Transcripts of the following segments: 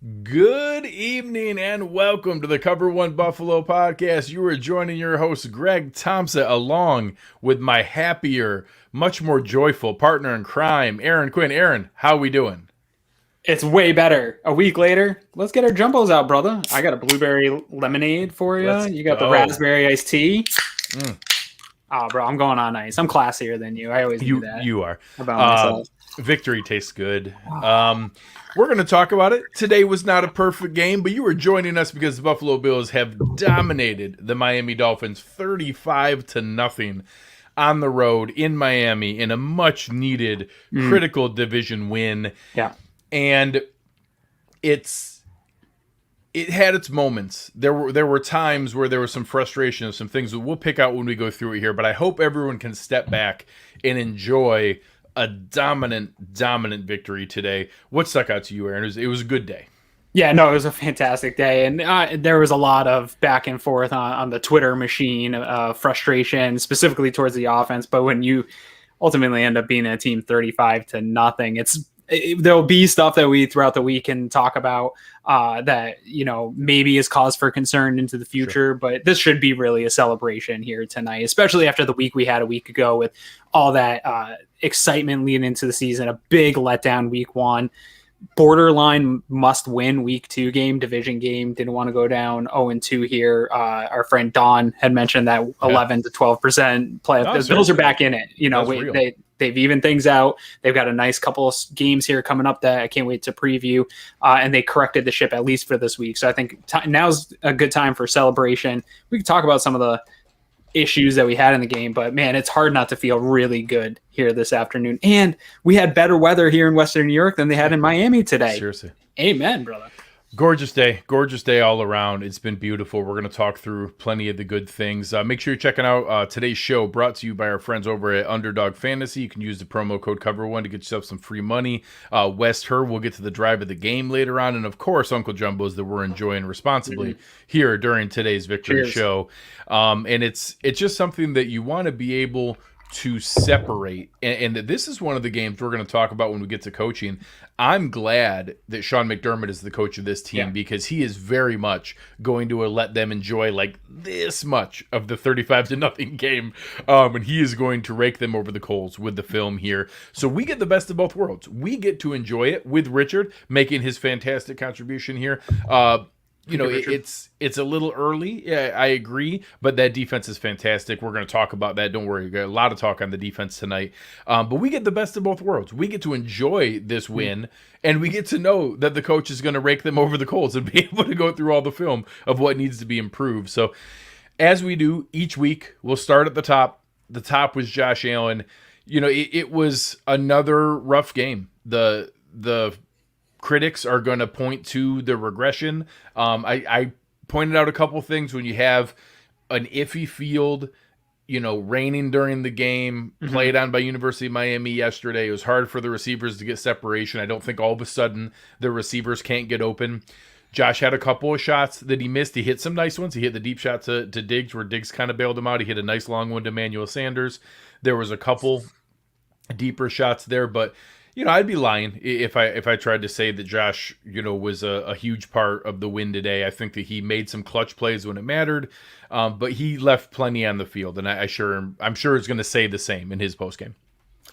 Good evening and welcome to the Cover One Buffalo podcast. You are joining your host, Greg Tompsett, along with my happier, much more joyful partner in crime, Aaron Quinn. Aaron, how we doing? It's way better. A week later, let's get our jumbos out, brother. I got a blueberry lemonade for you. You got the raspberry iced tea. Oh, bro, I'm going on ice. I'm classier than you. I always do that. You are. About myself. Victory tastes good. We're going to talk about it. Today was not a perfect game, but you were joining us because the Buffalo Bills have dominated the Miami Dolphins 35-0 on the road in Miami in a much-needed, critical division win. Yeah. And it had its moments. There were times where there was some frustration of some things that we'll pick out when we go through it here, but I hope everyone can step back and enjoy a dominant victory today. What stuck out to you, Aaron? It was a good day. Yeah, no, it was a fantastic day. And there was a lot of back and forth on the Twitter machine, frustration, specifically towards the offense. But when you ultimately end up being a team 35-0, there'll be stuff that we throughout the week can talk about that, maybe is cause for concern into the future. Sure. But this should be really a celebration here tonight, especially after the week we had a week ago with all that excitement leading into the season. A big letdown week one, borderline must win week two game, division game. Didn't want to go down 0-2 here. Our friend Don had mentioned that 11 to 12% playoff. The Bills are back in it. They've evened things out. They've got a nice couple of games here coming up that I can't wait to preview. And they corrected the ship at least for this week. So I think now's a good time for celebration. We can talk about some of the issues that we had in the game, but man, it's hard not to feel really good here this afternoon. And we had better weather here in Western New York than they had in Miami today. Seriously. Amen, brother. Gorgeous day all around. It's been beautiful. We're going to talk through plenty of the good things. Make sure you're checking out today's show, brought to you by our friends over at Underdog Fantasy. You can use the promo code COVER1 to get yourself some free money. Herr will get to the drive of the game later on. And of course, Uncle Jumbo's that we're enjoying responsibly here during today's victory show. And it's just something that you want to be able to separate. And this is one of the games we're going to talk about when we get to coaching. I'm glad that Sean McDermott is the coach of this team because he is very much going to let them enjoy like this much of the 35-0 game. And he is going to rake them over the coals with the film here. So we get the best of both worlds. We get to enjoy it with Richard making his fantastic contribution here. It's a little early. Yeah, I agree. But that defense is fantastic. We're going to talk about that. Don't worry. We got a lot of talk on the defense tonight. But we get the best of both worlds. We get to enjoy this win, and we get to know that the coach is going to rake them over the coals and be able to go through all the film of what needs to be improved. So as we do each week, we'll start at the top. The top was Josh Allen. It was another rough game. The critics are going to point to the regression. I pointed out a couple things when you have an iffy field, raining during the game, played on by University of Miami yesterday. It was hard for the receivers to get separation. I don't think all of a sudden the receivers can't get open. Josh had a couple of shots that he missed. He hit some nice ones. He hit the deep shot to Diggs where Diggs kind of bailed him out. He hit a nice long one to Emmanuel Sanders. There was a couple deeper shots there, but I'd be lying if I tried to say that Josh, was a huge part of the win today. I think that he made some clutch plays when it mattered, but he left plenty on the field, and I'm sure he's going to say the same in his postgame.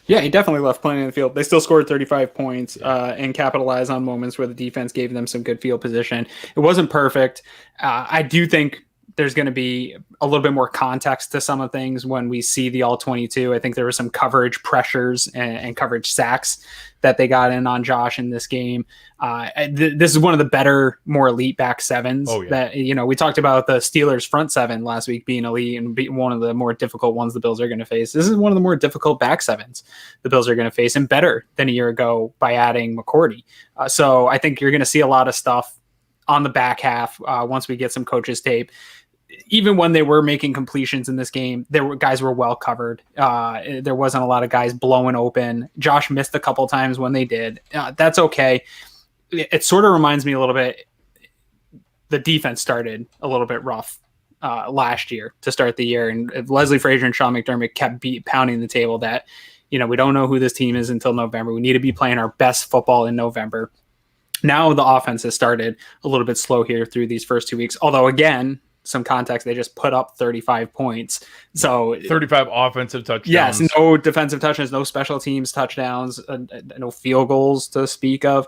Yeah, he definitely left plenty on the field. They still scored 35 points and capitalized on moments where the defense gave them some good field position. It wasn't perfect. I do think there's going to be a little bit more context to some of things when we see the all-22. I think there were some coverage pressures and coverage sacks that they got in on Josh in this game. This is one of the better, more elite back sevens that, we talked about the Steelers front seven last week being elite and be one of the more difficult ones the Bills are going to face. This is one of the more difficult back sevens the Bills are going to face, and better than a year ago by adding McCourty. So I think you're going to see a lot of stuff on the back half once we get some coaches tape. Even when they were making completions in this game, guys were well covered. There wasn't a lot of guys blowing open. Josh missed a couple times when they did. That's okay. It sort of reminds me a little bit. The defense started a little bit rough last year to start the year, and Leslie Frazier and Sean McDermott kept pounding the table that we don't know who this team is until November. We need to be playing our best football in November. Now the offense has started a little bit slow here through these first 2 weeks. Although, again, some context, they just put up 35 points. So 35 offensive yes, touchdowns. no defensive touchdowns, no special teams touchdowns, no field goals to speak of.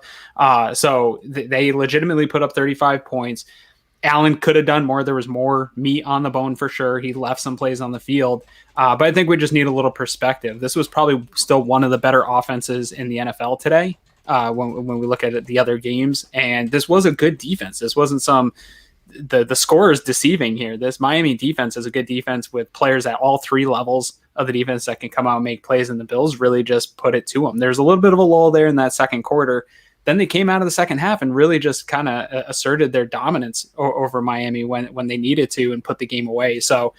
So they legitimately put up 35 points. Allen could have done more. There was more meat on the bone for sure. He left some plays on the field. But I think we just need a little perspective. This was probably still one of the better offenses in the NFL today when we look at the other games. And this was a good defense. This wasn't some the score is deceiving here. This Miami defense is a good defense with players at all three levels of the defense that can come out and make plays, and the Bills really just put it to them. There's a little bit of a lull there in that second quarter. Then they came out of the second half and really just kind of asserted their dominance over Miami when they needed to and put the game away. So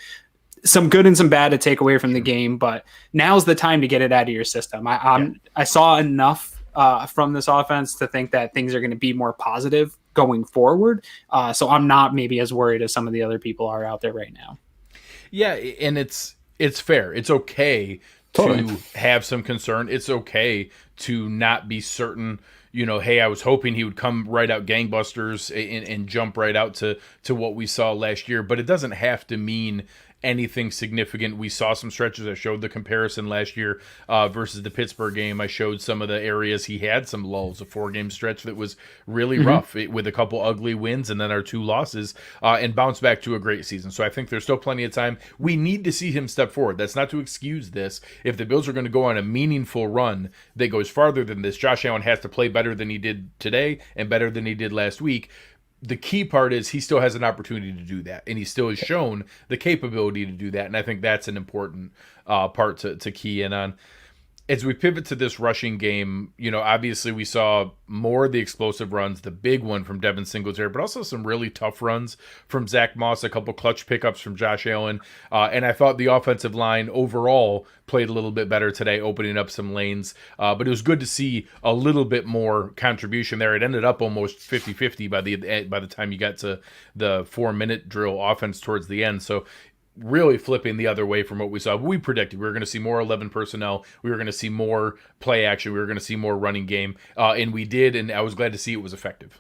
some good and some bad to take away from the game, but now's the time to get it out of your system. I saw enough from this offense to think that things are going to be more positive going forward. So I'm not maybe as worried as some of the other people are out there right now. Yeah, and it's fair. It's okay to have some concern. It's okay to not be certain. Hey, I was hoping he would come right out gangbusters and jump right out to what we saw last year, but it doesn't have to mean anything significant. We saw some stretches. I showed the comparison last year versus the Pittsburgh game. I showed some of the areas he had some lulls, a 4-game stretch that was really rough with a couple ugly wins and then our 2 losses and bounce back to a great season. So I think there's still plenty of time. We need to see him step forward. That's not to excuse this. If the Bills are going to go on a meaningful run that goes farther than this, Josh Allen has to play better than he did today and better than he did last week. The key part is he still has an opportunity to do that, and he still has shown the capability to do that, and I think that's an important part to key in on. As we pivot to this rushing game, obviously we saw more of the explosive runs, the big one from Devin Singletary, but also some really tough runs from Zach Moss, a couple clutch pickups from Josh Allen, and I thought the offensive line overall played a little bit better today, opening up some lanes, but it was good to see a little bit more contribution there. It ended up almost 50-50 by the time you got to the 4-minute drill offense towards the end, so really flipping the other way from what we saw. We predicted we were going to see more 11 personnel. We were going to see more play action. We were going to see more running game. And we did, and I was glad to see it was effective.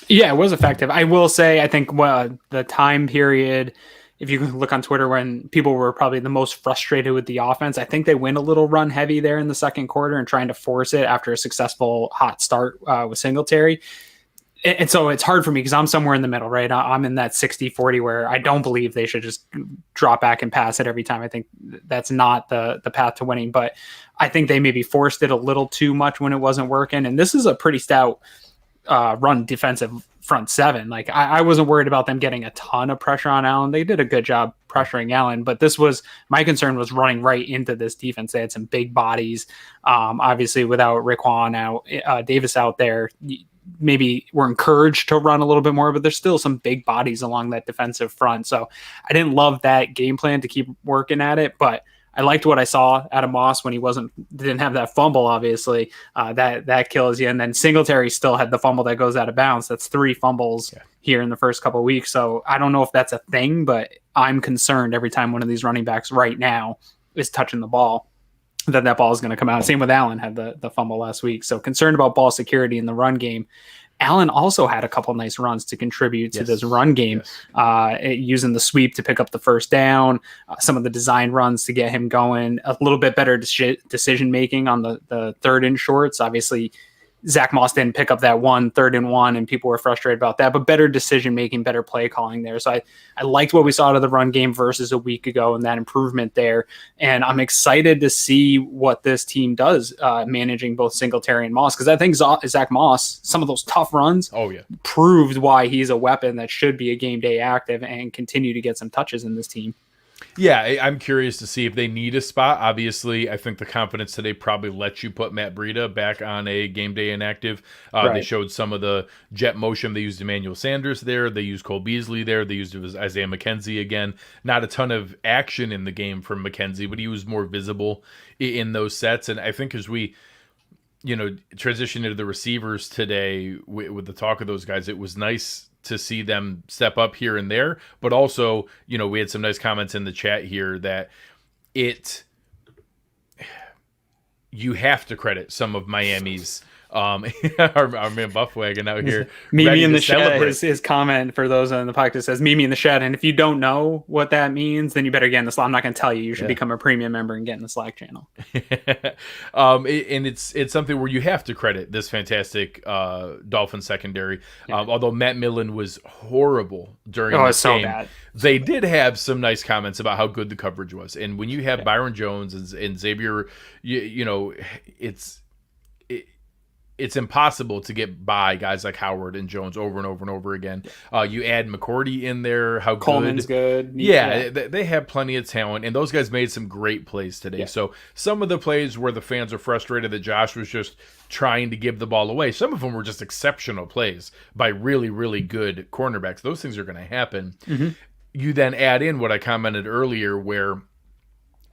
Yeah, it was effective. I will say, I think the time period, if you look on Twitter when people were probably the most frustrated with the offense, I think they went a little run heavy there in the second quarter and trying to force it after a successful hot start with Singletary. And so it's hard for me because I'm somewhere in the middle, right? I'm in that 60-40 where I don't believe they should just drop back and pass it every time. I think that's not the path to winning, but I think they maybe forced it a little too much when it wasn't working. And this is a pretty stout run defensive front seven. Like I wasn't worried about them getting a ton of pressure on Allen. They did a good job pressuring Allen, but my concern was running right into this defense. They had some big bodies. Obviously without Raekwon out, Davis out there, maybe we're encouraged to run a little bit more, but there's still some big bodies along that defensive front. So I didn't love that game plan to keep working at it, but I liked what I saw out of Moss when he didn't have that fumble, obviously. That kills you. And then Singletary still had the fumble that goes out of bounds. That's 3 fumbles here in the first couple of weeks. So I don't know if that's a thing, but I'm concerned every time one of these running backs right now is touching the ball, that ball is going to come out. Same with Allen, had the fumble last week. So concerned about ball security in the run game. Allen also had a couple nice runs to contribute to this run game, using the sweep to pick up the first down, some of the design runs to get him going, a little bit better decision-making on the third and shorts. Obviously, Zach Moss didn't pick up that 3rd and 1, and people were frustrated about that, but better decision-making, better play calling there. So I liked what we saw out of the run game versus a week ago and that improvement there. And I'm excited to see what this team does managing both Singletary and Moss, because I think Zach Moss, some of those tough runs proved why he's a weapon that should be a game day active and continue to get some touches in this team. Yeah, I'm curious to see if they need a spot. Obviously, I think the confidence today probably lets you put Matt Breida back on a game day inactive. They showed some of the jet motion. They used Emmanuel Sanders there. They used Cole Beasley there. They used Isaiah McKenzie again. Not a ton of action in the game from McKenzie, but he was more visible in those sets. And I think as we transition into the receivers today with the talk of those guys, it was nice to see them step up here and there, but also, we had some nice comments in the chat here that you have to credit some of Miami's Our man Buffwagon out here Mimi ready in to the shed, celebrate. his comment for those on the podcast says Mimi in the shed. And if you don't know what that means, then you better get in the Slack. I'm not going to tell you. You should Yeah. become a premium member and get in the Slack channel. And it's something where you have to credit this fantastic Dolphin secondary. Although Matt Millen was horrible during Oh, this it's so game, bad. they did have some nice comments about how good the coverage was. And when you have Byron Jones and Xavier, you know, it's impossible to get by guys like Howard and Jones over and over and over again. You add McCourty in there, how Coleman's good. Yeah, they have plenty of talent, and those guys made some great plays today. Yeah. So some of the plays where the fans are frustrated that Josh was just trying to give the ball away, some of them were just exceptional plays by really, really good cornerbacks. Those things are going to happen. Mm-hmm. You then add in what I commented earlier where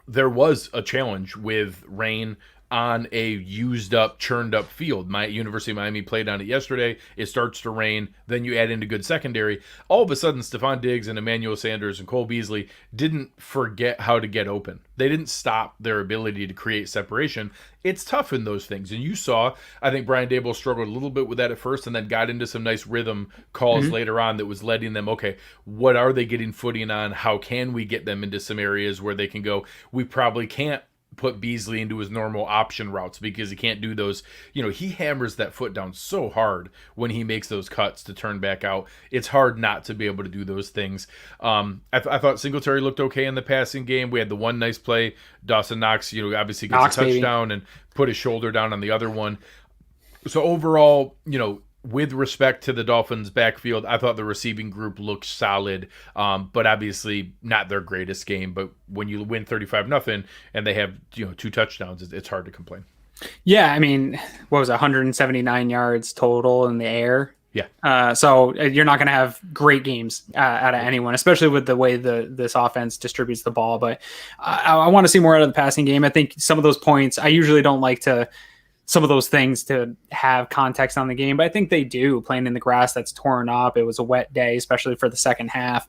there was a challenge with rain on a used up, churned up field. My University of Miami played on it yesterday. It starts to rain. Then you add in a good secondary. All of a sudden, Stephon Diggs and Emmanuel Sanders and Cole Beasley didn't forget how to get open. They didn't stop their ability to create separation. It's tough in those things. And you saw, I think Brian Daboll struggled a little bit with that at first and then got into some nice rhythm calls later on that was letting them, okay, what are they getting footing on? How can we get them into some areas where they can go, we probably can't put Beasley into his normal option routes because he can't do those. You know, he hammers that foot down so hard when he makes those cuts to turn back out. It's hard not to be able to do those things. I thought Singletary looked okay in the passing game. We had the one nice play. Dawson Knox, you know, obviously gets a touchdown and put his shoulder down on the other one. So overall, you know, with respect to the Dolphins' backfield, I thought the receiving group looked solid, but obviously not their greatest game. But when you win 35-0 and they have, you know, 2 touchdowns, it's hard to complain. Yeah, I mean, what was it, 179 yards total in the air? Yeah. So you're not going to have great games out of anyone, especially with the way this offense distributes the ball. But I want to see more out of the passing game. I think some of those points, I usually don't like to some of those things to have context on the game, but I think they do. Playing in the grass that's torn up, it was a wet day, especially for the second half.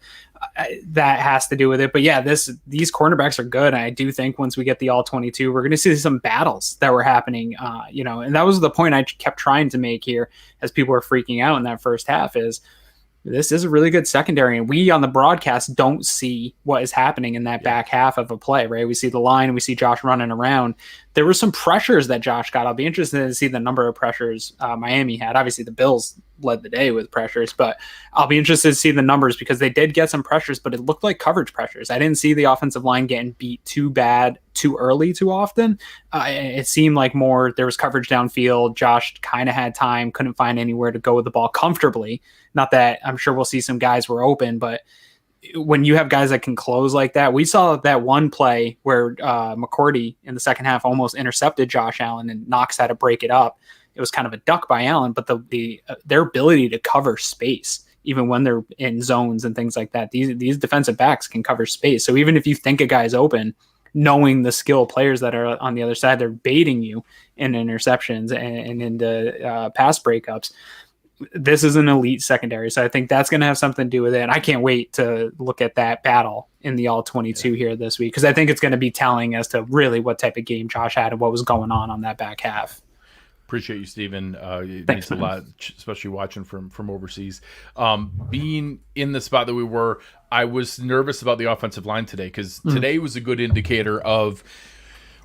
That has to do with it. But yeah, these cornerbacks are good. And I do think once we get the all 22, we're going to see some battles that were happening. You know, and that was the point I kept trying to make here as people were freaking out in that first half is this is a really good secondary, and we on the broadcast don't see what is happening in that back half of a play, right? We see the line, we see Josh running around. There were some pressures that Josh got. I'll be interested to see the number of pressures Miami had. Obviously, the Bills led the day with pressures, but I'll be interested to see the numbers because they did get some pressures, but it looked like coverage pressures. I didn't see the offensive line getting beat too bad, too early, too often. It seemed like more there was coverage downfield. Josh kind of had time, couldn't find anywhere to go with the ball comfortably. Not that I'm sure we'll see some guys were open, but when you have guys that can close like that, we saw that one play where McCourty in the second half almost intercepted Josh Allen and Knox had to break it up. It was kind of a duck by Allen, but their ability to cover space, even when they're in zones and things like that, these defensive backs can cover space. So even if you think a guy's open, knowing the skill players that are on the other side, they're baiting you in interceptions and into pass breakups. This is an elite secondary. So I think that's going to have something to do with it. And I can't wait to look at that battle in the all 22 here this week, because I think it's going to be telling as to really what type of game Josh had and what was going on that back half. Appreciate you, Steven. It Thanks, means a lot, especially watching from overseas. Being in the spot that we were, I was nervous about the offensive line today because today was a good indicator of,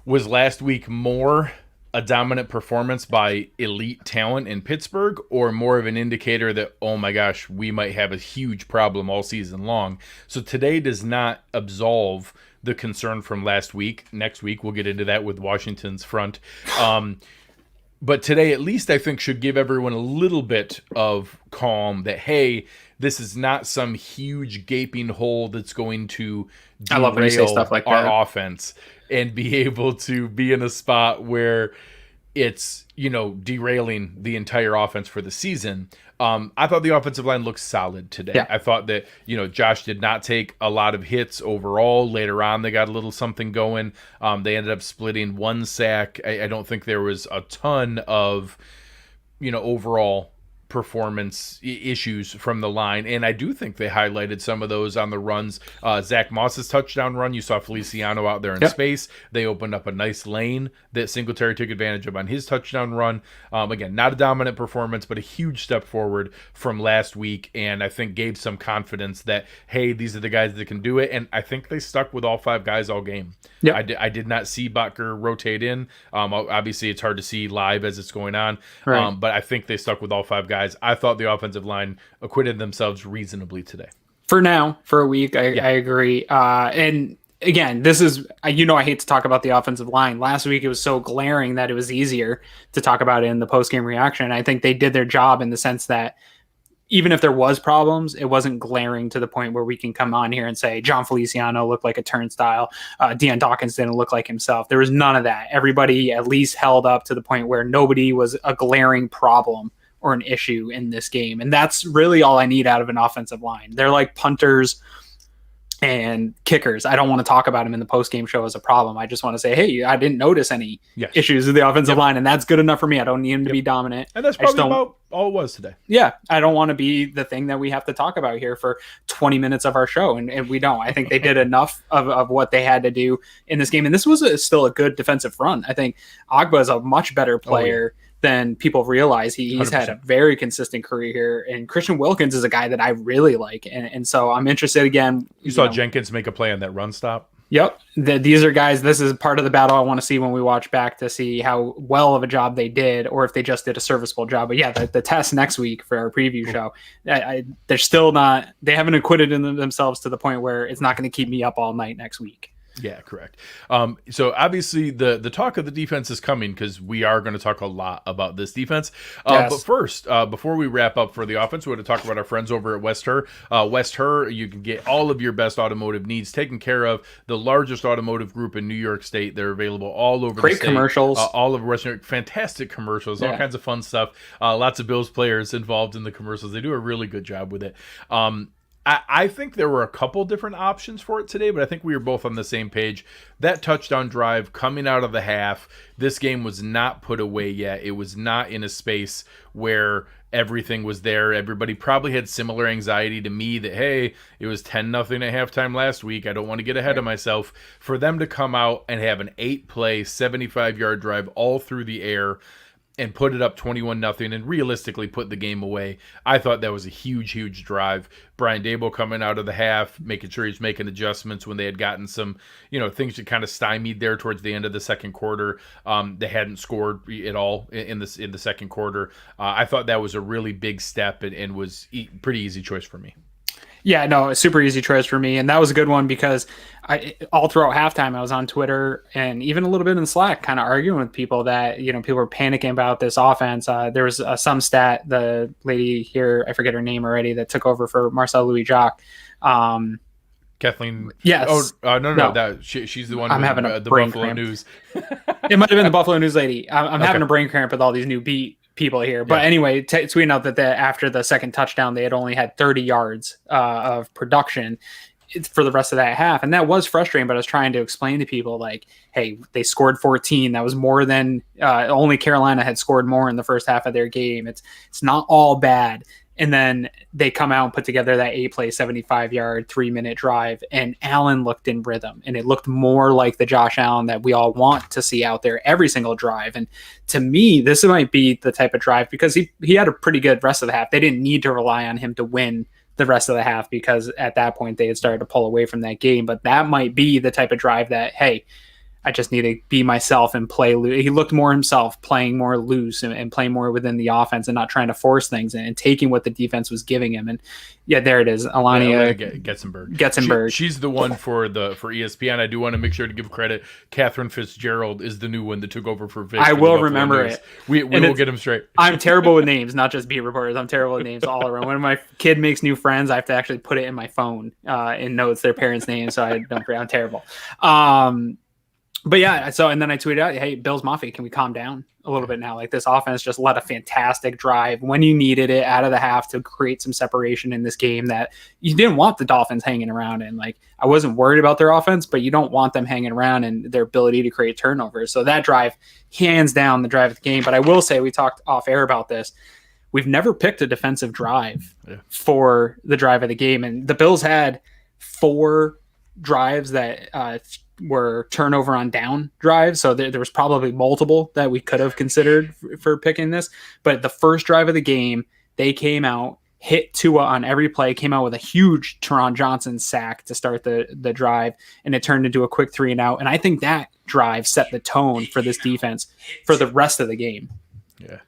was last week more a dominant performance by elite talent in Pittsburgh or more of an indicator that, oh my gosh, we might have a huge problem all season long. So today does not absolve the concern from last week. Next week, we'll get into that with Washington's front. But today, at least, I think should give everyone a little bit of calm that, hey, this is not some huge gaping hole that's going to derail stuff like our that. offense and be able to be in a spot where it's, you know, derailing the entire offense for the season. I thought the offensive line looked solid today. Yeah. I thought that, you know, Josh did not take a lot of hits overall. Later on, they got a little something going. They ended up splitting one sack. I don't think there was a ton of, you know, overall performance issues from the line, and I do think they highlighted some of those on the runs. Zach Moss's touchdown run, you saw Feliciano out there in space. They opened up a nice lane that Singletary took advantage of on his touchdown run. Again, not a dominant performance, but a huge step forward from last week, and I think gave some confidence that, hey, these are the guys that can do it, and I think they stuck with all 5 guys all game. I did not see Butker rotate in. Obviously, it's hard to see live as it's going on, but I think they stuck with all 5 guys. I thought the offensive line acquitted themselves reasonably today. For now, for a week, I agree. And again, this is, I hate to talk about the offensive line. Last week, it was so glaring that it was easier to talk about it in the post-game reaction. I think they did their job in the sense that even if there was problems, it wasn't glaring to the point where we can come on here and say John Feliciano looked like a turnstile. Deion Dawkins didn't look like himself. There was none of that. Everybody at least held up to the point where nobody was a glaring problem or an issue in this game. And that's really all I need out of an offensive line. They're like punters and kickers. I don't want to talk about them in the post-game show as a problem. I just want to say, hey, I didn't notice any issues with the offensive line, and that's good enough for me. I don't need him to be dominant. And that's probably about all it was today. Yeah, I don't want to be the thing that we have to talk about here for 20 minutes of our show, and we don't. I think they did enough of what they had to do in this game, and this was still a good defensive front. I think Agba is a much better player than people realize. He's 100%. Had a very consistent career here, and Christian Wilkins is a guy that I really like, and so I'm interested again. You saw Jenkins make a play on that run stop. Yep. These are guys, this is part of the battle I want to see when we watch back to see how well of a job they did, or if they just did a serviceable job. But yeah, the test next week for our preview show, they're still not, they haven't acquitted themselves to the point where it's not going to keep me up all night next week. Yeah, correct. So obviously the talk of the defense is coming because we are going to talk a lot about this defense. But first, before we wrap up for the offense, we want to talk about our friends over at West Herr. West Herr, you can get all of your best automotive needs taken care of. The largest automotive group in New York State. They're available all over the state. Great commercials. All over Western, fantastic commercials, all kinds of fun stuff. Lots of Bills players involved in the commercials. They do a really good job with it. I think there were a couple different options for it today, but I think we were both on the same page. That touchdown drive coming out of the half, this game was not put away yet. It was not in a space where everything was there. Everybody probably had similar anxiety to me that, hey, it was 10-0 at halftime last week. I don't want to get ahead of myself. For them to come out and have an 8-play, 75-yard drive all through the air and put it up 21-0 and realistically put the game away. I thought that was a huge, huge drive. Brian Daboll coming out of the half, making sure he's making adjustments when they had gotten some, things that kind of stymied there towards the end of the second quarter. They hadn't scored at all in the second quarter. I thought that was a really big step and was pretty easy choice for me. Yeah, no, a super easy choice for me. And that was a good one because all throughout halftime, I was on Twitter and even a little bit in Slack kind of arguing with people that, people were panicking about this offense. There was some stat, the lady here, I forget her name already, that took over for Marcel Louis-Jacques. Kathleen. Yes. No. She's the one. I'm having a the brain Buffalo cramp. News. It might have been the Buffalo News lady. I'm having a brain cramp with all these new beat people here. But anyway, tweeting out that after the second touchdown, they had only had 30 yards of production for the rest of that half. And that was frustrating, but I was trying to explain to people like, hey, they scored 14. That was more than only Carolina had scored more in the first half of their game. It's not all bad. And then they come out and put together that 8-play, 75-yard, 3-minute drive. And Allen looked in rhythm. And it looked more like the Josh Allen that we all want to see out there every single drive. And to me, this might be the type of drive because he had a pretty good rest of the half. They didn't need to rely on him to win the rest of the half because at that point they had started to pull away from that game. But that might be the type of drive that, hey, I just need to be myself and play loose. He looked more himself, playing more loose and playing more within the offense and not trying to force things and taking what the defense was giving him. And yeah, there it is. Alania Getzenberg. She's the one for ESPN. I do want to make sure to give credit. Catherine Fitzgerald is the new one that took over for Vic. I will remember it. We will get them straight. I'm terrible with names, not just beat reporters. I'm terrible with names all around. When my kid makes new friends, I have to actually put it in my phone in notes their parents' names so I don't forget. I'm terrible. But yeah, and then I tweeted out, hey, Bills Mafia, can we calm down a little bit now? Like this offense just led a fantastic drive when you needed it out of the half to create some separation in this game that you didn't want the Dolphins hanging around in. Like I wasn't worried about their offense, but you don't want them hanging around and their ability to create turnovers. So that drive, hands down the drive of the game. But I will say, we talked off air about this. we've never picked a defensive drive for the drive of the game. And the Bills had 4 drives that were turnover on down drives. So there was probably multiple that we could have considered for picking this. But the first drive of the game, they came out, hit Tua on every play, came out with a huge Teron Johnson sack to start the drive, and it turned into a quick 3 and out. And I think that drive set the tone for this defense for the rest of the game. Yeah.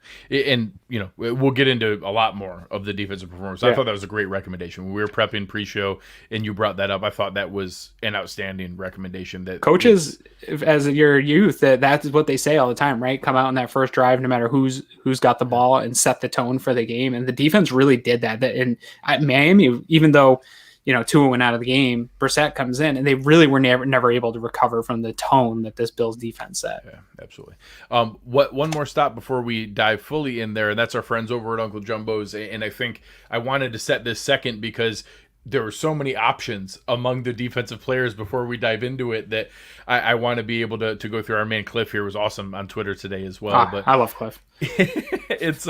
And, we'll get into a lot more of the defensive performance. I thought that was a great recommendation. When we were prepping pre-show and you brought that up, I thought that was an outstanding recommendation. That coaches, as your youth, that's what they say all the time, right? Come out in that first drive, no matter who's got the ball, and set the tone for the game. And the defense really did that. And at Miami, even though Tua went out of the game, Brissett comes in, and they really were never able to recover from the tone that this Bills defense set. Yeah, absolutely. One more stop before we dive fully in there, and that's our friends over at Uncle Jumbo's. And I think I wanted to set this second because there were so many options among the defensive players before we dive into it that I want to be able to go through. Our man Cliff here was awesome on Twitter today as well. But I love Cliff. It's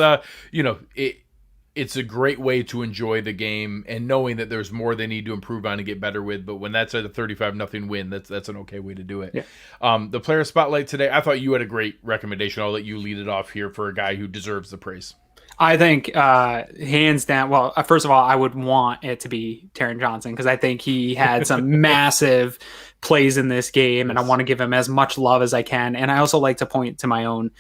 it's a great way to enjoy the game, and knowing that there's more they need to improve on and get better with. But when that's at a 35-0 win, that's an okay way to do it. Yeah. The player spotlight today, I thought you had a great recommendation. I'll let you lead it off here for a guy who deserves the praise. I think hands down. Well, first of all, I would want it to be Taron Johnson because I think he had some massive plays in this game, and I want to give him as much love as I can. And I also like to point to my own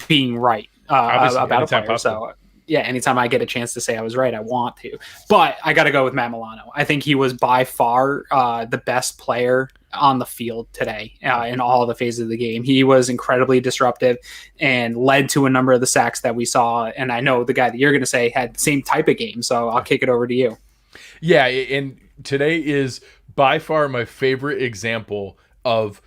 being right about a player. Possible. So yeah, anytime I get a chance to say I was right, I want to. But I got to go with Matt Milano. I think he was by far the best player on the field today in all the phases of the game. He was incredibly disruptive and led to a number of the sacks that we saw. And I know the guy that you're going to say had the same type of game, so I'll kick it over to you. Yeah, and today is by far my favorite example of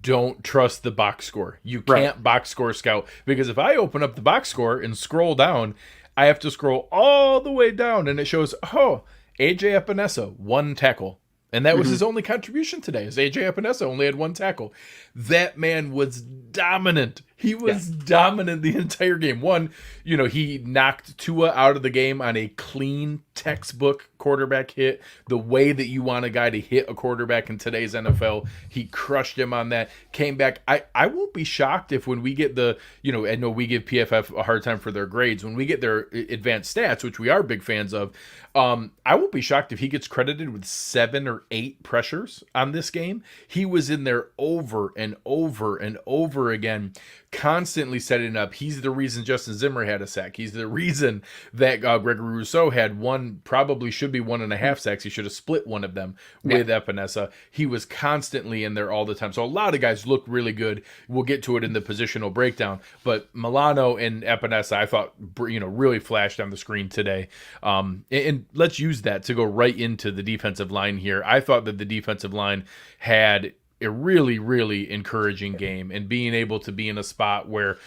don't trust the box score. You can't box score scout, because if I open up the box score and scroll down, I have to scroll all the way down, and it shows, AJ Epinesa, 1 tackle. And that was his only contribution today, is AJ Epinesa only had 1 tackle. That man was dominant. He was dominant the entire game. He knocked Tua out of the game on a clean textbook quarterback hit. The way that you want a guy to hit a quarterback in today's NFL, he crushed him on that. Came back. I won't be shocked if when we get I know we give PFF a hard time for their grades. When we get their advanced stats, which we are big fans of, I won't be shocked if he gets credited with 7 or 8 pressures on this game. He was in there over and over and over again, constantly setting up. He's the reason Justin Zimmer had a sack. He's the reason that Gregory Rousseau had probably should be 1.5 sacks. He should have split one of them with Epinesa. He was constantly in there all the time. So a lot of guys look really good. We'll get to it in the positional breakdown. But Milano and Epinesa, I thought, really flashed on the screen today. And let's use that to go right into the defensive line here. I thought that the defensive line had a really, really encouraging game, and being able to be in a spot where,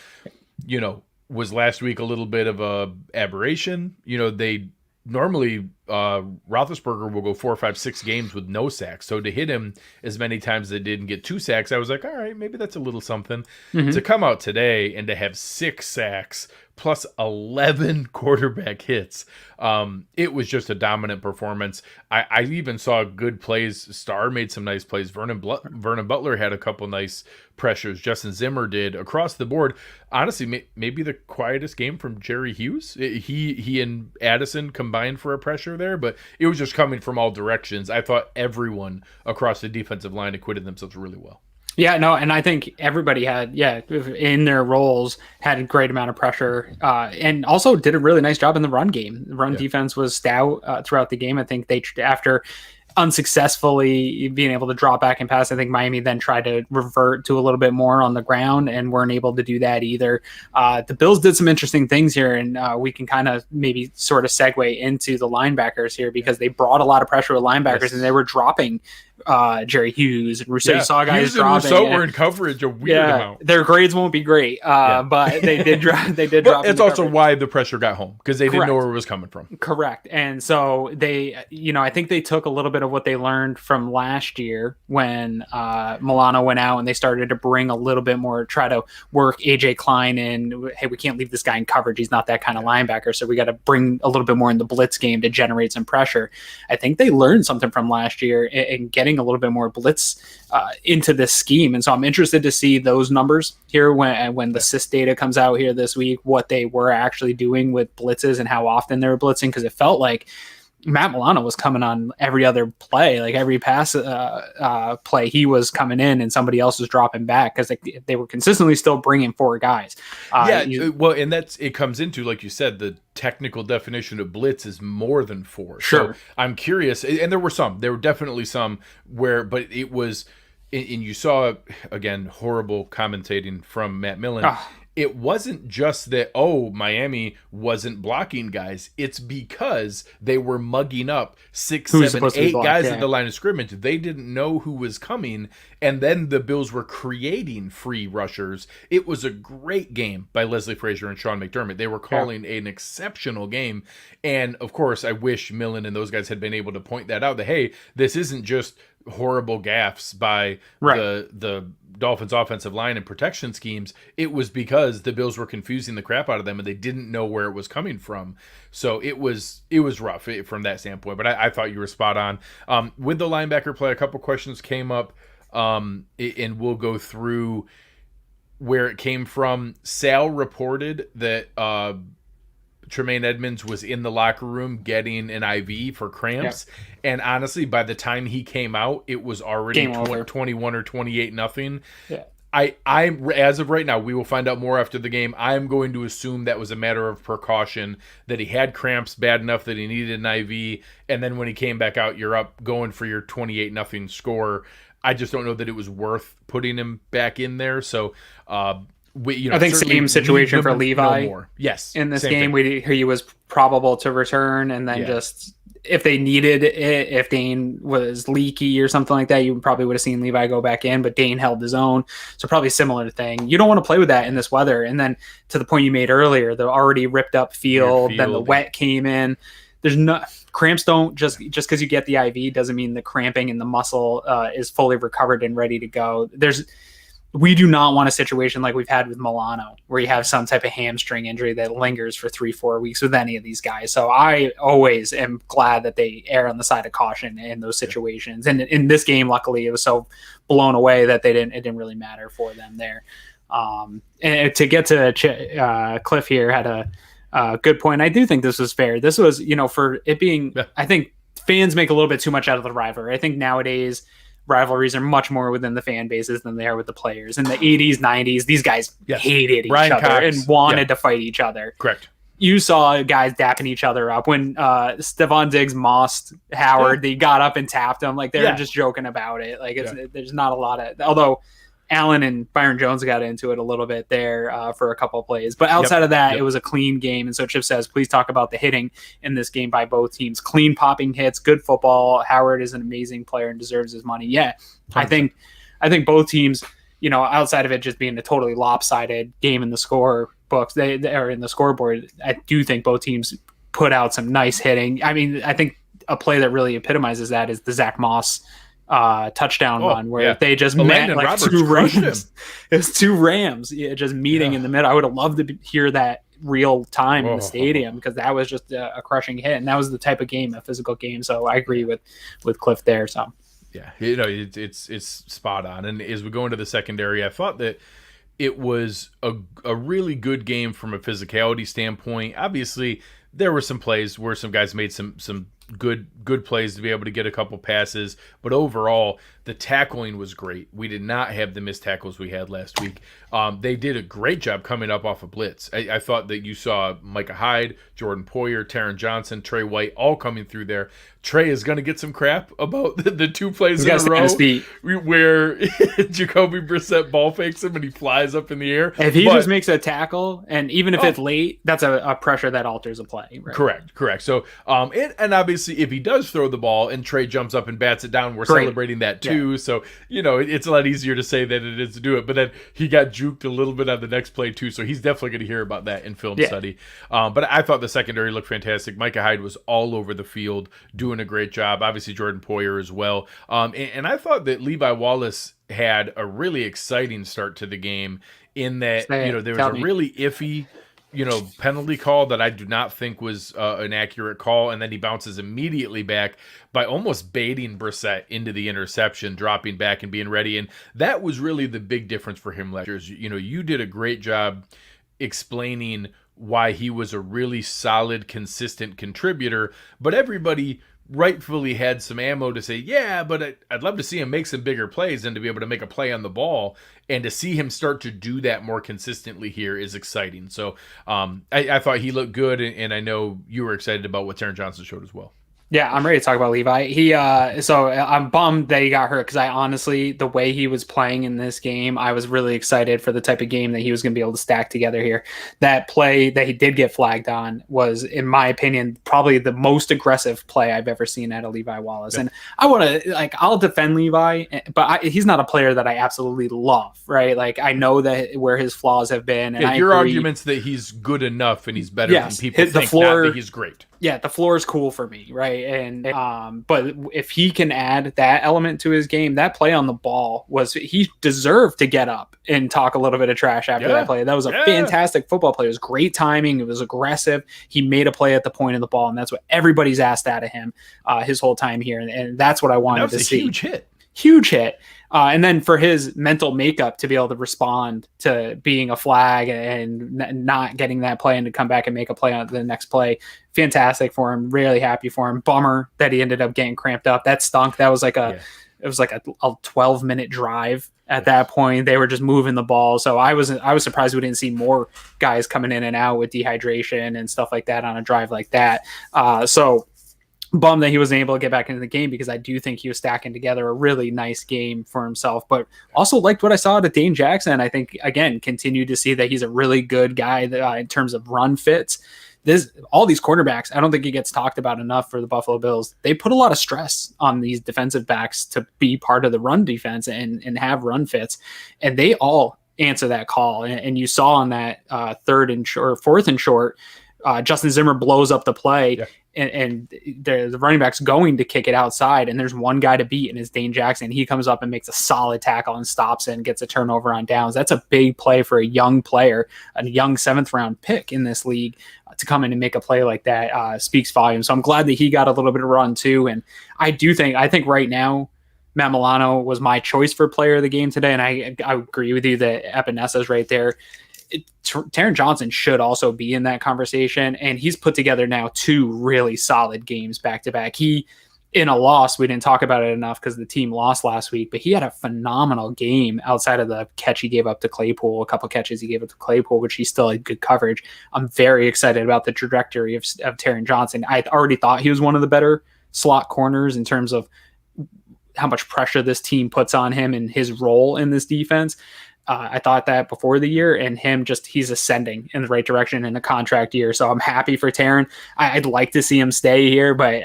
was last week a little bit of a aberration. They normally Roethlisberger will go 4, 5, 6 games with no sacks. So to hit him as many times as they did and get 2 sacks, I was like, all right, maybe that's a little something. To come out today and to have 6 sacks plus 11 quarterback hits, it was just a dominant performance. I even saw good plays. Starr made some nice plays. Vernon Butler had a couple nice pressures. Justin Zimmer did across the board. Honestly, maybe the quietest game from Jerry Hughes. He and Addison combined for a pressure there, but it was just coming from all directions. I thought everyone across the defensive line acquitted themselves really well. Yeah, no, and I think everybody had, in their roles, had a great amount of pressure, and also did a really nice job in the run game. The run defense was stout throughout the game. I think after unsuccessfully being able to drop back and pass, I think Miami then tried to revert to a little bit more on the ground and weren't able to do that either. The Bills did some interesting things here, and we can kind of maybe sort of segue into the linebackers here, because they brought a lot of pressure with linebackers, and they were dropping Jerry Hughes and Rousseau. You saw guys Hughes and dropping. Rousseau were in coverage a weird amount. Their grades won't be great, but they did drop. They did drop. It's also why the pressure got home, because they didn't know where it was coming from. Correct. And so they, I think they took a little bit of what they learned from last year when Milano went out and they started to bring a little bit more, try to work AJ Klein in. Hey, we can't leave this guy in coverage. He's not that kind of linebacker. So we got to bring a little bit more in the blitz game to generate some pressure. I think they learned something from last year in getting a little bit more blitz into this scheme. And so I'm interested to see those numbers here when the SIS data comes out here this week, what they were actually doing with blitzes and how often they were blitzing, because it felt like Matt Milano was coming on every other play, like every pass play he was coming in and somebody else was dropping back, because they were consistently still bringing 4 guys. Well, and it comes into, like you said, the technical definition of blitz is more than 4. Sure. So I'm curious, and there were definitely some where, but it was, and you saw, again, horrible commentating from Matt Millen. It wasn't just that, Miami wasn't blocking guys. It's because they were mugging up 6, 7, 8 guys at the line of scrimmage. They didn't know who was coming, and then the Bills were creating free rushers. It was a great game by Leslie Frazier and Sean McDermott. They were calling an exceptional game, and of course, I wish Millen and those guys had been able to point that out, that, hey, this isn't just horrible gaffes by the Dolphins offensive line and protection schemes. It was because the Bills were confusing the crap out of them and they didn't know where it was coming from. So it was rough from that standpoint, but I thought you were spot on. With the linebacker play, a couple questions came up, and we'll go through where it came from. Sal reported that Tremaine Edmonds was in the locker room getting an IV for cramps. Yep. And honestly, by the time he came out, it was already 21 or 28 nothing. Yeah. I as of right now, we will find out more after the game. I'm going to assume that was a matter of precaution, that he had cramps bad enough that he needed an IV, and then when he came back out, you're up going for your 28 nothing score. I just don't know that it was worth putting him back in there. So, I think same situation for Levi. Yes, in this game, he was probable to return, and then just if they needed it, if Dane was leaky or something like that, you probably would have seen Levi go back in. But Dane held his own, so probably similar thing. You don't want to play with that in this weather. And then to the point you made earlier, the already ripped up field, then the wet came in. There's no cramps. Don't just because you get the IV doesn't mean the cramping in the muscle is fully recovered and ready to go. We do not want a situation like we've had with Milano, where you have some type of hamstring injury that lingers for 3-4 weeks with any of these guys. So I always am glad that they err on the side of caution in those situations. And in this game, luckily, it was so blown away that it didn't really matter for them there. And to get to Cliff here had a good point. I do think this was fair. This was, for it being, I think fans make a little bit too much out of the rivalry. I think nowadays, rivalries are much more within the fan bases than they are with the players. In the 80s, 90s, these guys hated each other and wanted to fight each other. Correct. You saw guys dapping each other up. When Stephon Diggs mossed Howard, they got up and tapped him. Like, they were just joking about it. Like, there's not a lot of... Although Allen and Byron Jones got into it a little bit there for a couple of plays. But outside of that, it was a clean game. And so Chip says, please talk about the hitting in this game by both teams. Clean popping hits, good football. Howard is an amazing player and deserves his money. Yeah, 100%. I think both teams, outside of it just being a totally lopsided game in the score books, they are in the scoreboard. I do think both teams put out some nice hitting. I mean, I think a play that really epitomizes that is the Zach Moss touchdown run where they just met like two Rams. It was 2 Rams just meeting in the middle. I would have loved to hear that real time in the stadium, because that was just a crushing hit, and that was the type of game, a physical game. So I agree with Cliff there. So it's spot on. And as we go into the secondary, I thought that it was a really good game from a physicality standpoint. Obviously, there were some plays where some guys made some good plays to be able to get a couple passes, but overall the tackling was great. We did not have the missed tackles we had last week. They did a great job coming up off of blitz. I thought that you saw Micah Hyde, Jordan Poyer, Taron Johnson, Trey White all coming through there. Trey is going to get some crap about the 2 plays in a row where Jacoby Brissett ball fakes him and he flies up in the air. If he just makes a tackle, and even if it's late, that's a pressure that alters a play. Right? Correct. So, and obviously obviously, if he does throw the ball and Trey jumps up and bats it down, we're Great. celebrating that too. Yeah. So, it's a lot easier to say than it is to do it. But then he got juked a little bit on the next play too. So he's definitely going to hear about that in film study. But I thought the secondary looked fantastic. Micah Hyde was all over the field, doing a great job. Obviously, Jordan Poyer as well. And I thought that Levi Wallace had a really exciting start to the game in that, there was a really iffy penalty call that I do not think was an accurate call. And then he bounces immediately back by almost baiting Brissett into the interception, dropping back and being ready. And that was really the big difference for him last year. You did a great job explaining why he was a really solid, consistent contributor, but everybody rightfully had some ammo to say, yeah, but I'd love to see him make some bigger plays and to be able to make a play on the ball, and to see him start to do that more consistently here is exciting. So I thought he looked good, and I know you were excited about what Taron Johnson showed as well. Yeah, I'm ready to talk about Levi. So I'm bummed that he got hurt, because I honestly, the way he was playing in this game, I was really excited for the type of game that he was going to be able to stack together here. That play that he did get flagged on was, in my opinion, probably the most aggressive play I've ever seen out of Levi Wallace. Yep. And I want to, I'll defend Levi, but he's not a player that I absolutely love, right? I know that where his flaws have been. And your argument's that he's good enough and he's better than people think, not that he's great. Yeah, the floor is cool for me, right? And but if he can add that element to his game, that play on the ball he deserved to get up and talk a little bit of trash after that play. That was a fantastic football play. It was great timing. It was aggressive. He made a play at the point of the ball, and that's what everybody's asked out of him his whole time here. And that's what I wanted to see. Huge hit. And then for his mental makeup to be able to respond to being a flag and not getting that play and to come back and make a play on the next play, fantastic for him. Really happy for him. Bummer that he ended up getting cramped up. That stunk. That was it was like a 12-minute drive at that point. They were just moving the ball. So I was surprised we didn't see more guys coming in and out with dehydration and stuff like that on a drive like that. So bummed that he wasn't able to get back into the game, because I do think he was stacking together a really nice game for himself, but also liked what I saw out of Dane Jackson. I think, again, continue to see that he's a really good guy in terms of run fits. All these quarterbacks, I don't think he gets talked about enough for the Buffalo Bills. They put a lot of stress on these defensive backs to be part of the run defense and have run fits, and they all answer that call. And you saw on that fourth and short, Justin Zimmer blows up the play. Yeah. And the running back's going to kick it outside, and there's one guy to beat, and it's Dane Jackson. He comes up and makes a solid tackle and stops it and gets a turnover on downs. That's a big play for a young player, a young 7th-round pick in this league, to come in and make a play like that speaks volumes. So I'm glad that he got a little bit of run too. And I think right now, Matt Milano was my choice for player of the game today, and I agree with you that Epenesa's right there. Taron Johnson should also be in that conversation, and he's put together now 2 really solid games back to back. He, in a loss, we didn't talk about it enough because the team lost last week, but he had a phenomenal game outside of the catch he gave up to Claypool, a couple catches he gave up to Claypool, which he still had good coverage. I'm very excited about the trajectory of Taron Johnson. I already thought he was one of the better slot corners in terms of how much pressure this team puts on him and his role in this defense. I thought that before the year, and he's ascending in the right direction in a contract year. So I'm happy for Taron. I'd like to see him stay here, but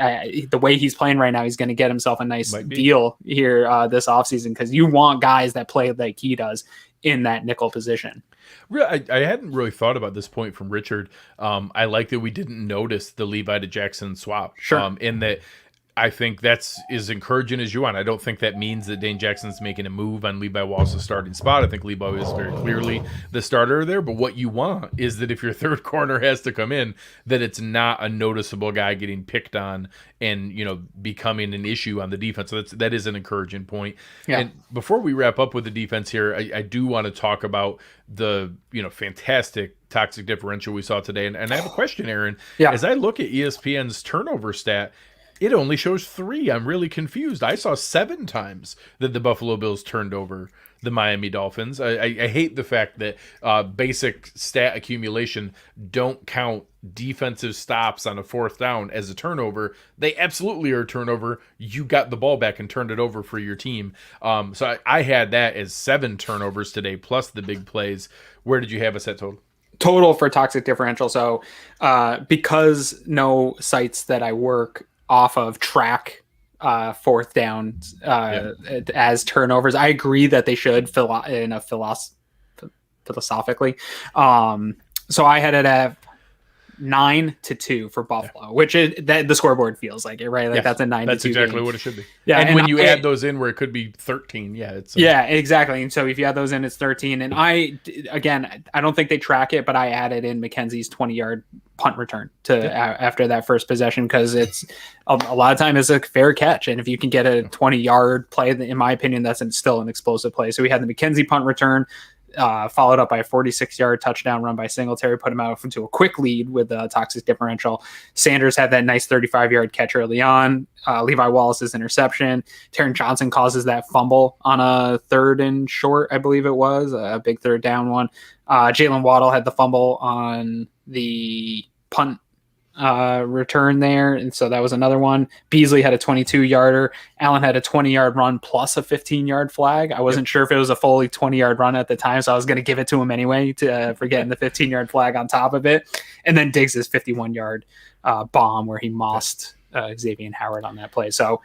the way he's playing right now, he's going to get himself a nice deal here this offseason, because you want guys that play like he does in that nickel position. I hadn't really thought about this point from Richard. I like that we didn't notice the Levi to Jackson swap. Sure. In that, I think that's as encouraging as you want. I don't think that means that Dane Jackson's making a move on Levi Wallace's starting spot. I think Levi is very clearly the starter there. But what you want is that if your third corner has to come in, that it's not a noticeable guy getting picked on and becoming an issue on the defense. So that is an encouraging point. Yeah. And before we wrap up with the defense here, I do want to talk about the fantastic toxic differential we saw today. And I have a question, Aaron. Yeah. As I look at ESPN's turnover stat, it only shows 3. I'm really confused. I saw 7 times that the Buffalo Bills turned over the Miami Dolphins. I hate the fact that basic stat accumulation don't count defensive stops on a 4th down as a turnover. They absolutely are a turnover. You got the ball back and turned it over for your team. So I had that as 7 turnovers today, plus the big plays. Where did you have us at total for toxic differential? So because no sites that I work off of track fourth down as turnovers. I agree that they should philosophically. So I had it at 9-2 for Buffalo, which is that the scoreboard feels like it, right? Like that's a 9-2. That's exactly game. what it should be. Yeah, and when you add those in where it could be 13, yeah, exactly. And so if you add those in, it's 13. And I don't think they track it, but I added in McKenzie's 20-yard punt return after that first possession because it's a lot of time it's a fair catch, and if you can get a 20-yard play, in my opinion, that's still an explosive play. So we had the McKenzie punt return. Followed up by a 46-yard touchdown run by Singletary, put him out into a quick lead with a toxic differential. Sanders had that nice 35-yard catch early on. Levi Wallace's interception. Taron Johnson causes that fumble on a 3rd and short, I believe it was, a big 3rd down one. Jalen Waddle had the fumble on the punt return there, and so that was another one. Beasley had a 22-yarder. Allen had a 20-yard run plus a 15-yard flag. I wasn't sure if it was a fully 20-yard run at the time, so I was going to give it to him anyway for getting the 15-yard flag on top of it. And then Diggs' 51-yard bomb where he mossed Xavier Howard on that play. So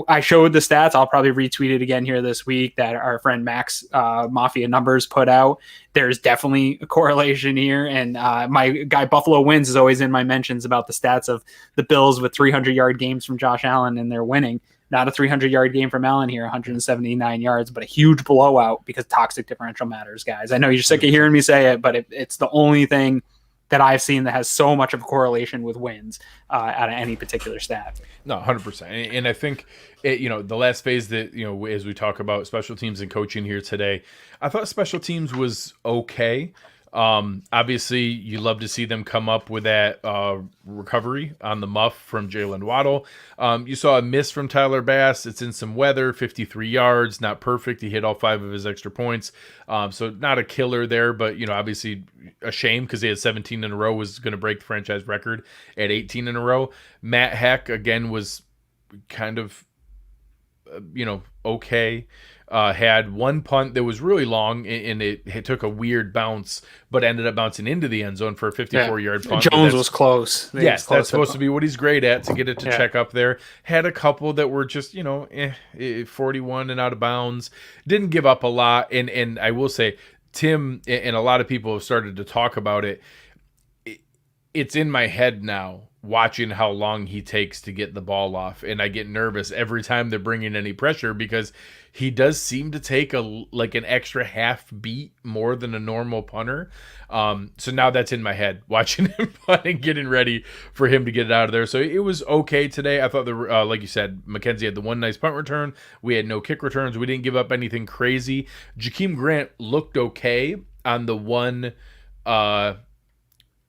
I showed the stats. I'll probably retweet it again here this week that our friend Max Mafia Numbers put out. There's definitely a correlation here. And my guy Buffalo Wins is always in my mentions about the stats of the Bills with 300-yard games from Josh Allen, and they're winning. Not a 300-yard game from Allen here, 179 yards, but a huge blowout because toxic differential matters, guys. I know you're sick of hearing me say it, but it's the only thing that I've seen that has so much of a correlation with wins out of any particular stat. No, 100%. And I think, the last phase that, as we talk about special teams and coaching here today, I thought special teams was okay. Obviously, you love to see them come up with that recovery on the muff from Jalen Waddle. You saw a miss from Tyler Bass. It's in some weather, 53 yards, not perfect. He hit all 5 of his extra points. So not a killer there, but, obviously a shame because he had 17 in a row, was going to break the franchise record at 18 in a row. Matt Heck, again, was kind of, okay. Had one punt that was really long, and it took a weird bounce, but ended up bouncing into the end zone for a 54-yard punt. Jones was close. Yes, that's supposed to be what he's great at, to get it to check up there. Had a couple that were just, 41 and out of bounds. Didn't give up a lot, and I will say, Tim and a lot of people have started to talk about it. It's in my head now, watching how long he takes to get the ball off, and I get nervous every time they're bringing any pressure because he does seem to take an extra half beat more than a normal punter. So now that's in my head, watching him punt and getting ready for him to get it out of there. So it was okay today. I thought like you said, McKenzie had the one nice punt return. We had no kick returns. We didn't give up anything crazy. Jakeem Grant looked okay on the one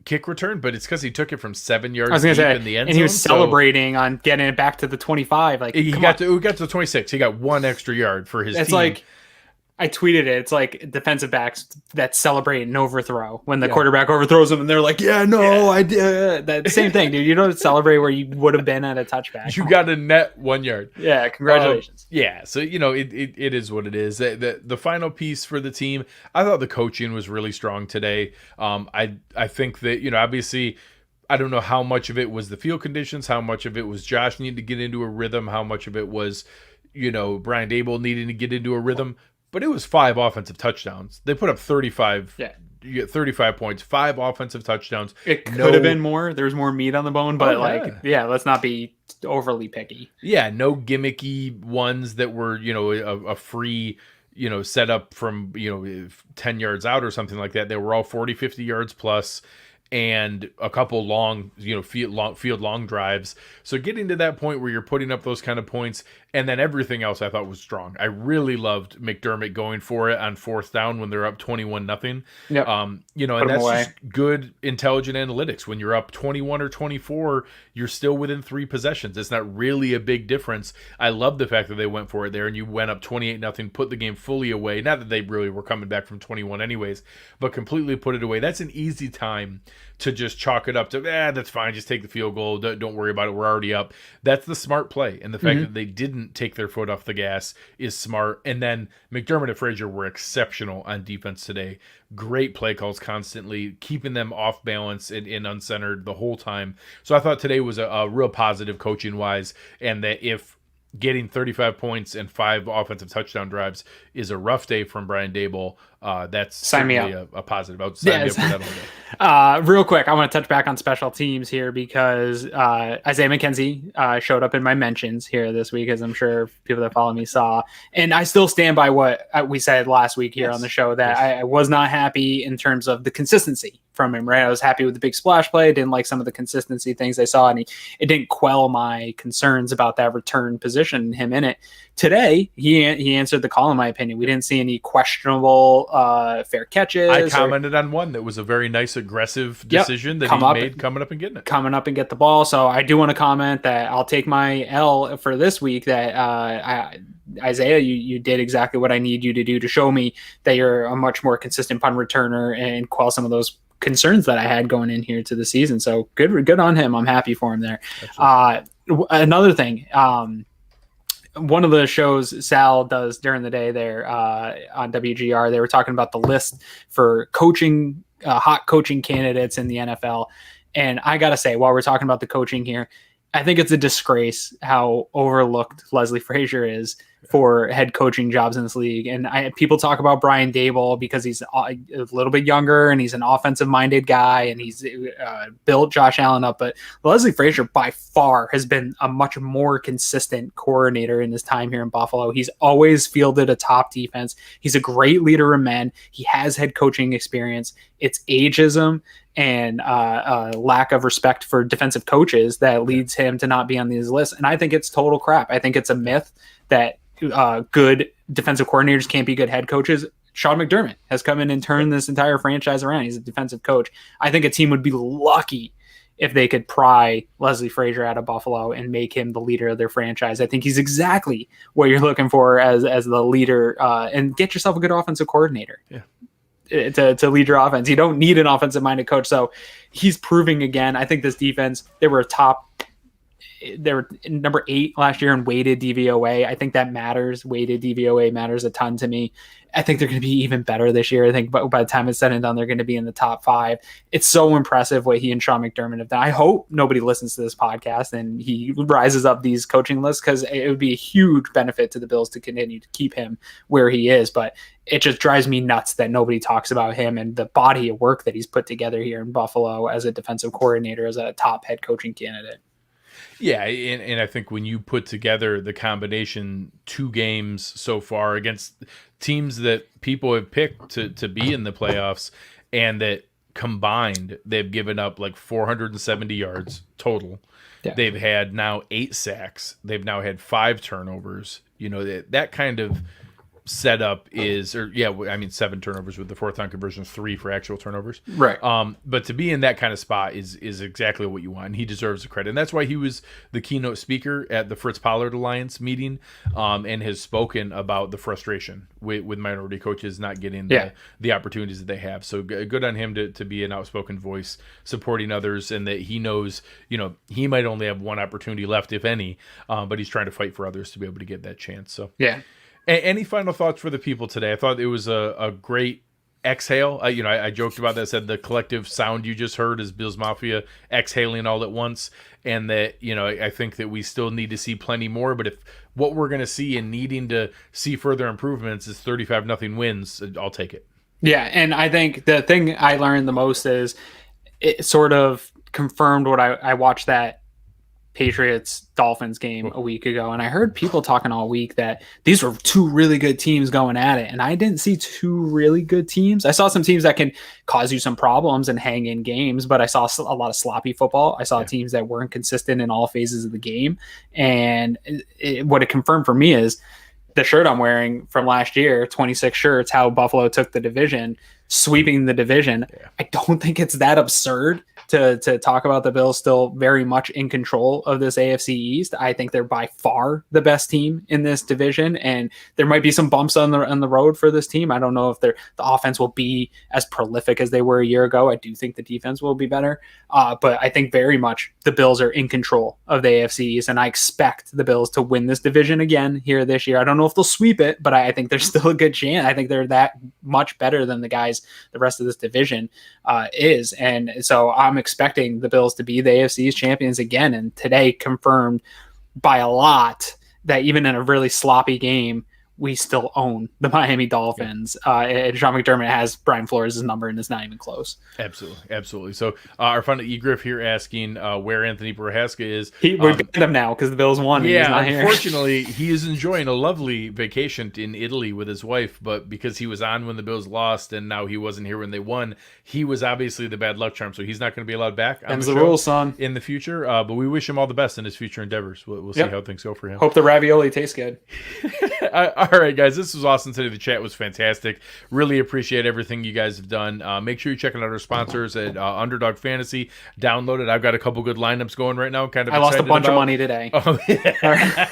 kick return, but it's because he took it from 7 yards deep in the end zone. And he was celebrating on getting it back to the 25. Like he got to the 26. He got 1 extra yard for his team. It's like, I tweeted it. It's like defensive backs that celebrate an overthrow when the quarterback overthrows them, and they're like, I did. That same thing, dude. You don't celebrate where you would have been at a touchback. You got a net 1 yard. Yeah, congratulations. So it is what it is. The final piece for the team, I thought the coaching was really strong today. I think that obviously, I don't know how much of it was the field conditions, how much of it was Josh needing to get into a rhythm, how much of it was Brian Daboll needing to get into a rhythm. But it was 5 offensive touchdowns. They put up 35. Yeah. You get 35 points, 5 offensive touchdowns. It could have been more. There's more meat on the bone, but let's not be overly picky. Yeah, no gimmicky ones that were, a free, setup from, 10 yards out or something like that. They were all 40, 50 yards plus, and a couple long, field long drives. So getting to that point where you're putting up those kind of points, and then everything else I thought was strong. I really loved McDermott going for it on 4th down when they're up 21-0. Yep. And that's just good, intelligent analytics. When you're up 21 or 24, you're still within 3 possessions. It's not really a big difference. I love the fact that they went for it there, and you went up 28-0, put the game fully away. Not that they really were coming back from 21 anyways, but completely put it away. That's an easy time to just chalk it up to, that's fine, just take the field goal, don't worry about it, we're already up. That's the smart play. And the fact that they didn't take their foot off the gas is smart. And then McDermott and Frazier were exceptional on defense today. Great play calls constantly, keeping them off balance and uncentered the whole time. So I thought today was a real positive coaching-wise, and that if getting 35 points and 5 offensive touchdown drives is a rough day from Brian Daboll, that's certainly a positive. I would sign me up for that all day. Real quick, I want to touch back on special teams here because Isaiah McKenzie showed up in my mentions here this week, as I'm sure people that follow me saw. And I still stand by what we said last week here on the show, that I was not happy in terms of the consistency from him, right? I was happy with the big splash play, didn't like some of the consistency things I saw, and it didn't quell my concerns about that return position, him in it. Today, he answered the call, in my opinion. We didn't see any questionable fair catches. I commented on one that was a very nice, aggressive decision that he made coming up and getting it. Coming up and get the ball. So I do want to comment that I'll take my L for this week, that Isaiah, you did exactly what I need you to do to show me that you're a much more consistent punt returner and quell some of those concerns that I had going in here to the season. So good on him. I'm happy for him there. Another thing, one of the shows Sal does during the day there on WGR, they were talking about the list for coaching, hot coaching candidates in the NFL. And I got to say, while we're talking about the coaching here, I think it's a disgrace how overlooked Leslie Frazier is for head coaching jobs in this league. And people talk about Brian Daboll because he's a little bit younger and he's an offensive-minded guy and he's built Josh Allen up. But Leslie Frazier by far has been a much more consistent coordinator in his time here in Buffalo. He's always fielded a top defense. He's a great leader of men. He has head coaching experience. It's ageism and lack of respect for defensive coaches that leads him to not be on these lists. And I think it's total crap. I think it's a myth that good defensive coordinators can't be good head coaches. Sean McDermott has come in and turned this entire franchise around. He's a defensive coach. I think a team would be lucky if they could pry Leslie Frazier out of Buffalo and make him the leader of their franchise. I think he's exactly what you're looking for as the leader, and get yourself a good offensive coordinator. Yeah. To lead your offense. You don't need an offensive-minded coach. So he's proving again. I think this defense, they were number 8 last year in weighted DVOA. I think that matters. Weighted DVOA matters a ton to me. I think they're going to be even better this year. I think by the time it's said and done, they're going to be in the top 5. It's so impressive what he and Sean McDermott have done. I hope nobody listens to this podcast and he rises up these coaching lists, because it would be a huge benefit to the Bills to continue to keep him where he is. But it just drives me nuts that nobody talks about him and the body of work that he's put together here in Buffalo as a defensive coordinator, as a top head coaching candidate. Yeah, and I think when you put together the combination, 2 games so far against teams that people have picked to be in the playoffs, and that combined they've given up like 470 yards total. Yeah. They've had now 8 sacks. They've now had 5 turnovers. You know, that kind of setup is, 7 turnovers with the 4th down conversions, 3 for actual turnovers. Right. But to be in that kind of spot is exactly what you want, and he deserves the credit. And that's why he was the keynote speaker at the Fritz Pollard Alliance meeting, and has spoken about the frustration with minority coaches not getting the opportunities that they have. So good on him to be an outspoken voice supporting others, and that he knows, he might only have one opportunity left, if any, but he's trying to fight for others to be able to get that chance. So yeah. Any final thoughts for the people today? I thought it was a great exhale. I joked about that, said the collective sound you just heard is Bills Mafia exhaling all at once, and that, I think that we still need to see plenty more, but if what we're going to see and needing to see further improvements is 35-0 wins, I'll take it. Yeah, and I think the thing I learned the most is it sort of confirmed what I watched that Patriots-Dolphins game a week ago, and I heard people talking all week that these were 2 really good teams going at it, and I didn't see 2 really good teams. I saw some teams that can cause you some problems and hang in games, but I saw a lot of sloppy football. I saw teams that weren't consistent in all phases of the game, and what it confirmed for me is the shirt I'm wearing from last year, 26 shirts, how Buffalo took the division, sweeping the division. Yeah. I don't think it's that absurd to talk about the Bills still very much in control of this AFC East. I think they're by far the best team in this division, and there might be some bumps on the road for this team. I don't know if the offense will be as prolific as they were a year ago. I do think the defense will be better, but I think very much the Bills are in control of the AFC East, and I expect the Bills to win this division again here this year. I don't know if they'll sweep it, but I think there's still a good chance. I think they're that much better than the rest of this division is, and so I'm expecting the Bills to be the AFC's champions again. And today confirmed by a lot that even in a really sloppy game, we still own the Miami Dolphins. Sean McDermott has Brian Flores' number, and it's not even close. Absolutely. So our friend E-Griff here asking where Anthony Prohaska is. We're getting him now because the Bills won. And he's not unfortunately, he is enjoying a lovely vacation in Italy with his wife, but because he was on when the Bills lost and now he wasn't here when they won, he was obviously the bad luck charm, so he's not going to be allowed back on the show rules, son. In the future. But we wish him all the best in his future endeavors. We'll see how things go for him. Hope the ravioli tastes good. All right, guys, this was awesome today. The chat was fantastic. Really appreciate everything you guys have done. Make sure you're checking out our sponsors at Underdog Fantasy. Download it. I've got a couple good lineups going right now. I lost a bunch of money today. Oh, yeah.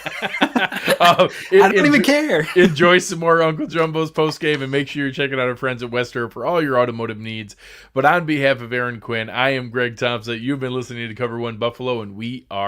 I don't even care. Enjoy some more Uncle Jumbo's post game, and make sure you're checking out our friends at Wester for all your automotive needs. But on behalf of Aaron Quinn, I am Greg Tompsett. You've been listening to Cover One Buffalo, and we are